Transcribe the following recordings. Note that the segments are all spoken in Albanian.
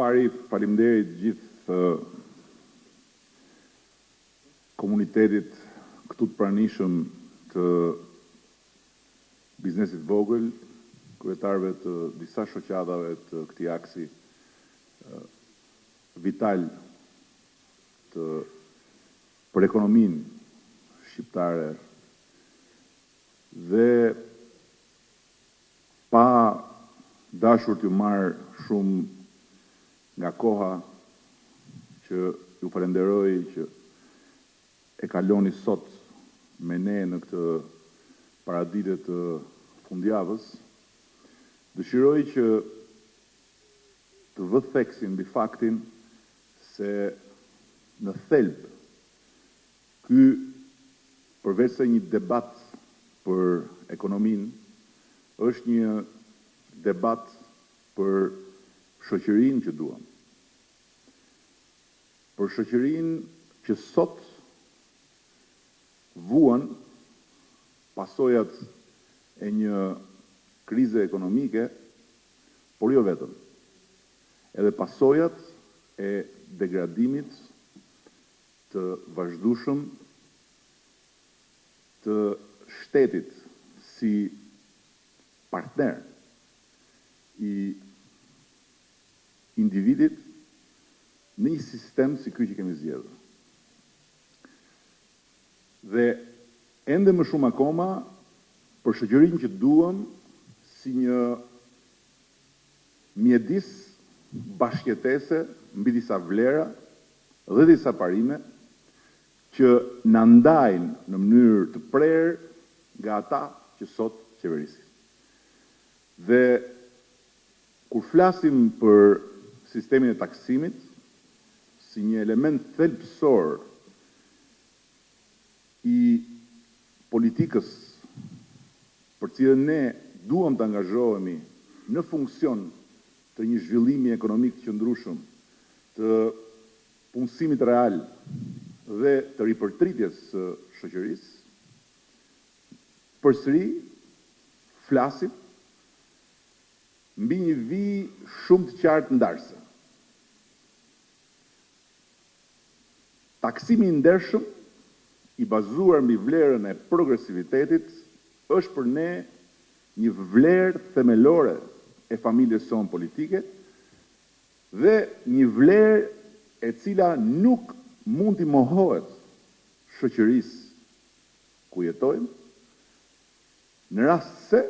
pari, faleminderit gjithë komunitetit këtu të pranishëm të biznesit vogël, kryetarëve të disa shoqatave të këtij aksi vital për ekonominë shqiptare dhe pa dashur t'ju marr shumë nga koha që ju falenderoj që e kaloni sot me ne në këtë paraditë të fundjavës, dëshiroj që të vë theksin mbi faktin se në thelb ky përveç se një debat për ekonominë, është një debat për shoqërinë që duam. Për shoqërinë që sot vuan pasojat e një krize ekonomike, por jo vetëm. Edhe pasojat e degradimit të vazhdueshëm të shtetit si partner i individit në një sistem si ky që kemi zgjedhur. Dhe ende më shumë akoma për shoqërinë që duam si një mjedis bashkëjetese mbi disa vlera dhe disa parime që na ndajnë në mënyrë të prerë nga ata që sot qeverisin. Dhe kur flasim për sistemin e taksimit si një element thelbësor i politikës për cilën ne duam të angazhohemi në funksion të një zhvillimi ekonomik të qëndrueshëm, të punësimit real dhe të ripërtritjes së shoqërisë, përsëri flasim mbi një vijë shumë të qartë ndarëse. Taksimi i ndershëm i bazuar mbi vlerën e progresivitetit është për ne një vlerë themelore e familjes sonë politike dhe një vlerë e cila nuk mund t'i mohohet shoqërisë ku jetojmë, në rast se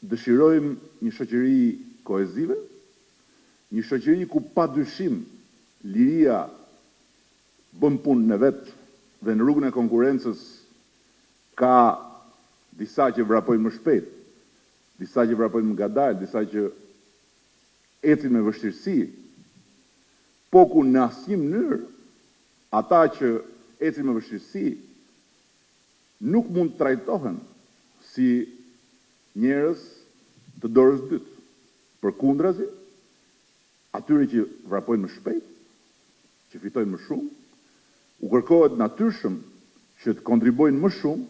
dëshirojmë një shoqëri kohezive, një shoqëri ku padyshim liria bën punën e vet dhe në rrugën e konkurrencës ka disa që vrapojnë më shpejt, disa që vrapojnë më ngadalë, disa që ecin me vështirësi, po ku në asnjë mënyrë ata që ecin me vështirësi nuk mund të trajtohen si njerëz të dorës dytë. Përkundrazi, atyre që vrapojnë më shpejt, që fitojnë më shumë, u kërkohet natyrshëm që të kontribojnë më shumë,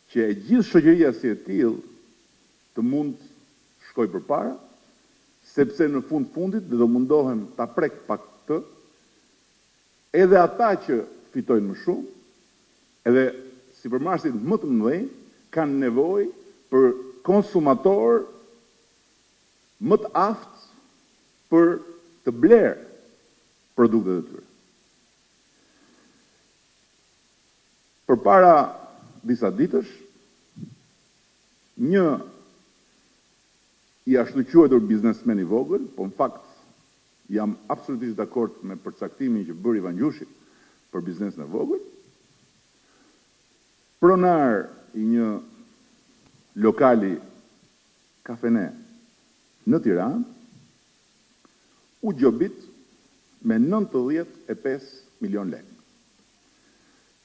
që e gjithë shoqëria si e tillë të mund shkojë përpara, sepse në fundit dhe do mundohem ta prek pak këtë, edhe ata që fitojnë më shumë, edhe sipërmarrësit më të mëdhenj kanë nevojë për konsumator më të aftë për të blerë produktet e tyre. Përpara disa ditësh, një i ashtu quajtur biznesmen i vogël, po në fakt jam absolutisht dakord me përcaktimin që bëri Ivan Gjushi për biznesin e vogël, pronar i një lokali kafene në Tiranë, u gjobit me 95 milion lekë.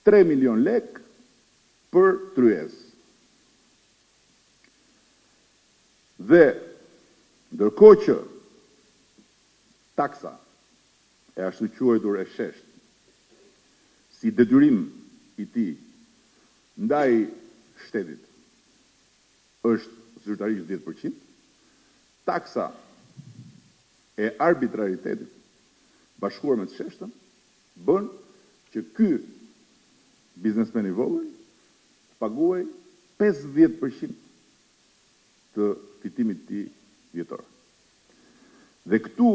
3 milion lekë për tryezë. Dhe ndërkohë që taksa e ashtu quajtur e sheshtë si detyrim i tij ndaj shtetit është zyrtarisht 10%, taksa e arbitraritetit bashkuar me të sheshtën bën që ky biznesmen i vogël të paguaj 50% të fitimit të tij vjetor. Dhe këtu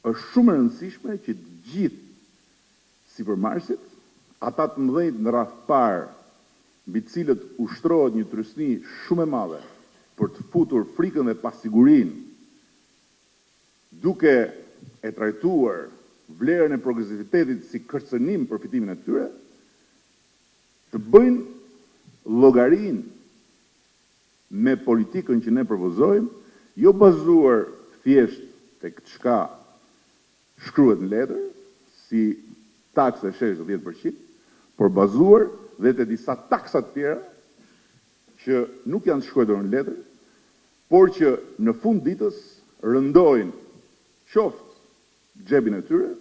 është shumë e rëndësishme që të gjithë sipërmarrësit, ata të mëdhenj në radh parë, mbi të cilët ushtrohet një trysni shumë e madhe për të futur frikën dhe pasigurinë, duke e trajtuar vlerën e progresivitetit si kërcënim për fitimin e tyre, të bëjnë llogarinë me politikën që ne propozojmë, jo bazuar thjesht tek çka shkruhet në letër, si taksë e shesh 10%, por bazuar dhe te disa taksa të tjera që nuk janë të shkruar në letër, por që në fund ditës rëndojnë qoftë xhepin e tyre,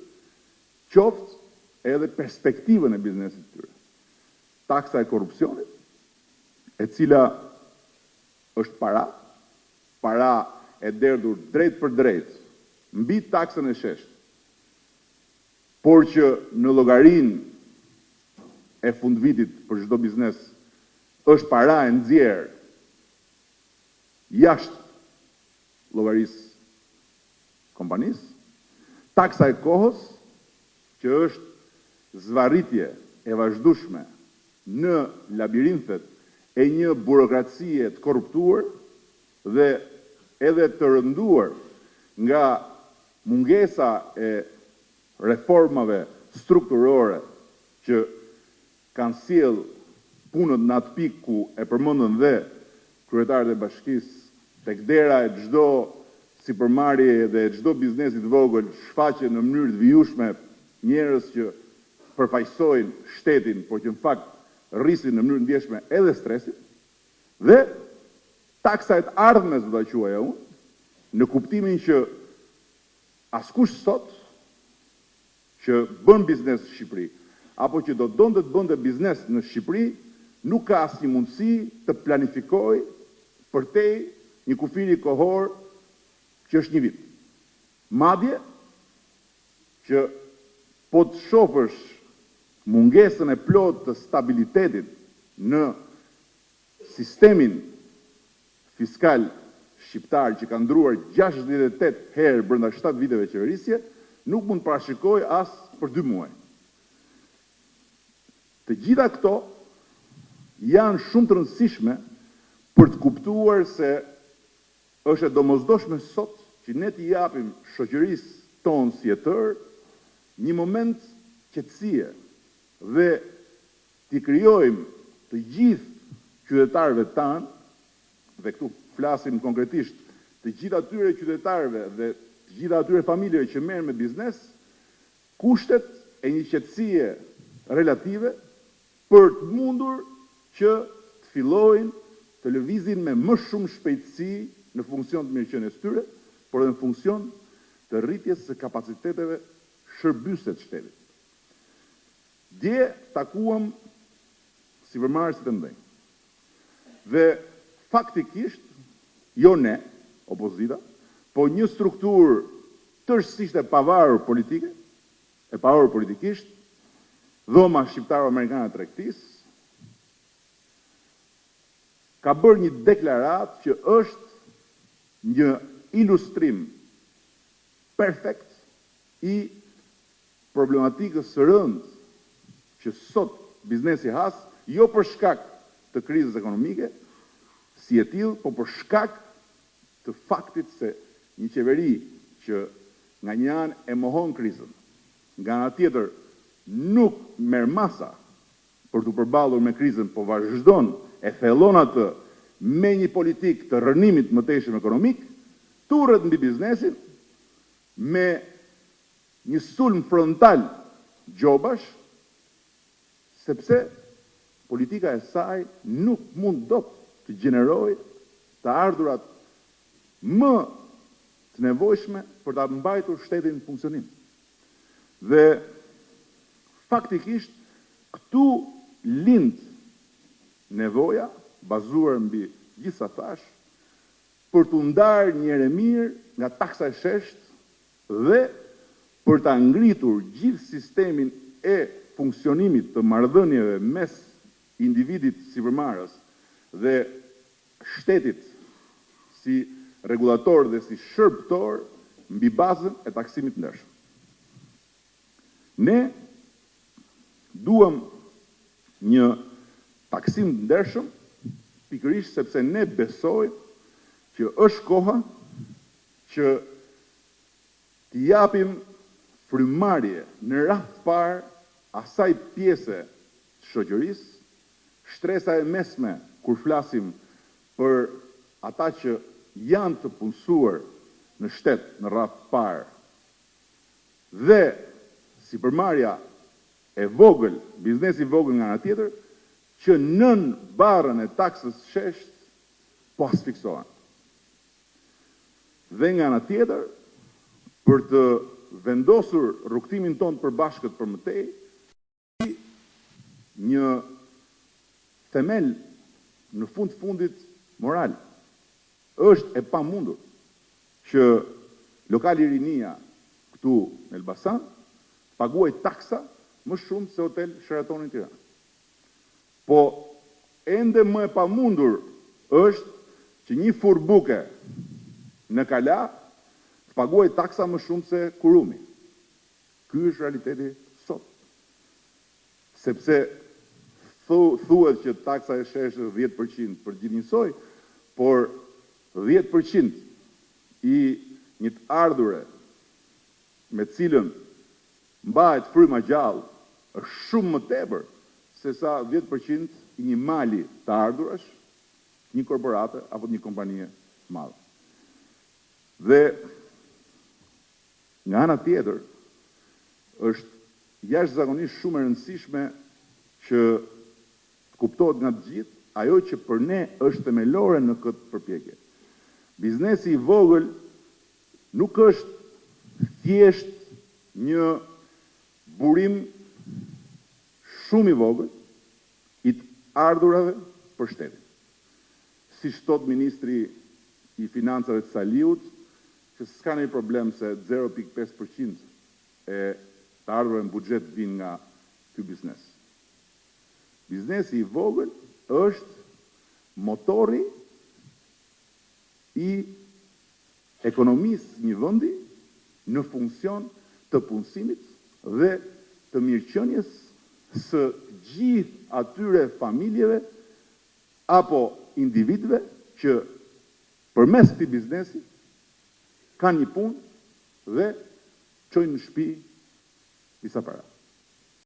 qoftë edhe perspektivën e biznesit të tyre. Taksa e korrupsionit, e cila është para e derdhur drejt për drejt mbi taksën e shesht, por që në llogarinë e fundvitit për çdo biznes është para e nxjerr jashtë llogarisë kompanisë, taksa e kohës, që është zvarritje e vazhdueshme në labirinthet e një burokracie të korruptuar dhe edhe të rënduar nga mungesa e reformave strukturore që kanë sjell punët në atë pikë ku e përmendën dhe kryetarët e bashkisë tek dera e çdo sipërmarrje dhe çdo biznesi të vogël shfaqen në mënyrë të vijueshme njerëz që përfaqësojnë shtetin, por që në fakt rrisin në mënyrë ndjeshme edhe stresin, dhe taksa e të ardhmes do ta quaja unë, në kuptimin që askush sot që bën biznes në Shqipëri, apo që do donte të bënte biznes në Shqipëri, nuk ka asnjë mundësi të planifikojë përtej një kufiri kohor që është një vit. Madje që po të shohësh mungesën e plotë të stabilitetit në sistemin fiskal shqiptar që ka ndruar 68 herë brenda 7 viteve qeverisje, nuk mund parashikoj as për 2 muaj. Të gjitha këto janë shumë të rëndësishme për të kuptuar se është e domosdoshme sot që ne t'i japim shoqërisë tonë si jetër një moment qetësie dhe t'i krijojmë të gjithë qytetarëve tanë, dhe këtu flasim konkretisht të gjithë atyre qytetarëve dhe të gjithë atyre familjeve që merren me biznes, kushtet e një qetësie relative për të mundur që të fillojnë të lëvizin me më shumë shpejtësi në funksion të mirëqenies tyre, por edhe në funksion të rritjes së kapaciteteve shërbyese të shtetit. Dje takuam sipërmarrësit e mëdhenj. Dhe faktikisht, jo ne, opozita, po një strukturë tërësisht e pavarur politike, e pavarur politikisht, dhoma shqiptaro-amerikane e tregtisë, ka bërë një deklaratë që është një ilustrim perfekt i problematikës së rëndë që sot biznesi has, jo për shkak të krizës ekonomike, si e tillë, po për shkak të faktit se një qeveri që nga një anë e mohon krizën, nga ana tjetër nuk merr masa për të përballur me krizën, po vazhdon e thellon atë me një politikë të rënimit më tejshëm ekonomik, turret mbi biznesin me një sulm frontal gjobash, sepse politika e saj nuk mund dot të gjenerojë të ardhurat më të nevojshme për ta mbajtur shtetin në funksionim. Dhe faktikisht këtu lind nevoja bazuar mbi gjithsa thash për të ndarë njëre mirë nga taksa e sheshtë dhe për të ngritur gjithë sistemin e funksionimit të marrëdhënieve mes individit sipërmarrës dhe shtetit si regulator dhe si shërbëtor mbi bazën e taksimit ndershëm. Ne duam një taksim ndershëm pikërisht sepse ne besojmë që është koha që t'i japim frymarrje në radhë të parë asaj pjese të shoqërisë, shtresa e mesme kur flasim për ata që janë të punësuar në shtet në radhë të parë dhe sipërmarrja e vogël, biznesi i vogël nga ana tjetër, që nën barrën e taksës sheshtë po asfiksohen. Dhe nga ana tjetër, për të vendosur rrugtimin tonë të përbashkët për mëtej, një themel në fundit moral. Është e pamundur që lokali Rinia këtu në Elbasan paguaj taksa më shumë se hotel Sheraton në Tiranë. Po ende më e pamundur është që një furbuke në Kala të paguaj taksa më shumë se Kurumi. Ky është realiteti sot. Sepse thuhet që taksa e sheshtë 10% për gjithë njësoj, por 10% i një të ardhure me cilën mbahet fryma gjallë është shumë më tepër se sa 10% i një mali të ardhurash, një korporate apo një kompanie madhe. Dhe nga ana tjetër është jashtëzakonisht shumë e rëndësishme që të kuptohet nga të gjithë ajo që për ne është themelore në këtë përpjekje. Biznesi i vogël nuk është thjesht një burim shumë i vogël i të ardhurave për shtetin. Si thot ministri i financave të Saliut, që s'ka një problem se 0.5% e të ardhurave në buxhet vijnë nga ky biznes. Biznesi i vogël është motori i ekonomisë një vendi në funksion të punësimit dhe të mirëqenies së gjithë atyre familjeve apo individëve që përmes këtij biznesi kanë një punë dhe çojnë në shtëpi disa para.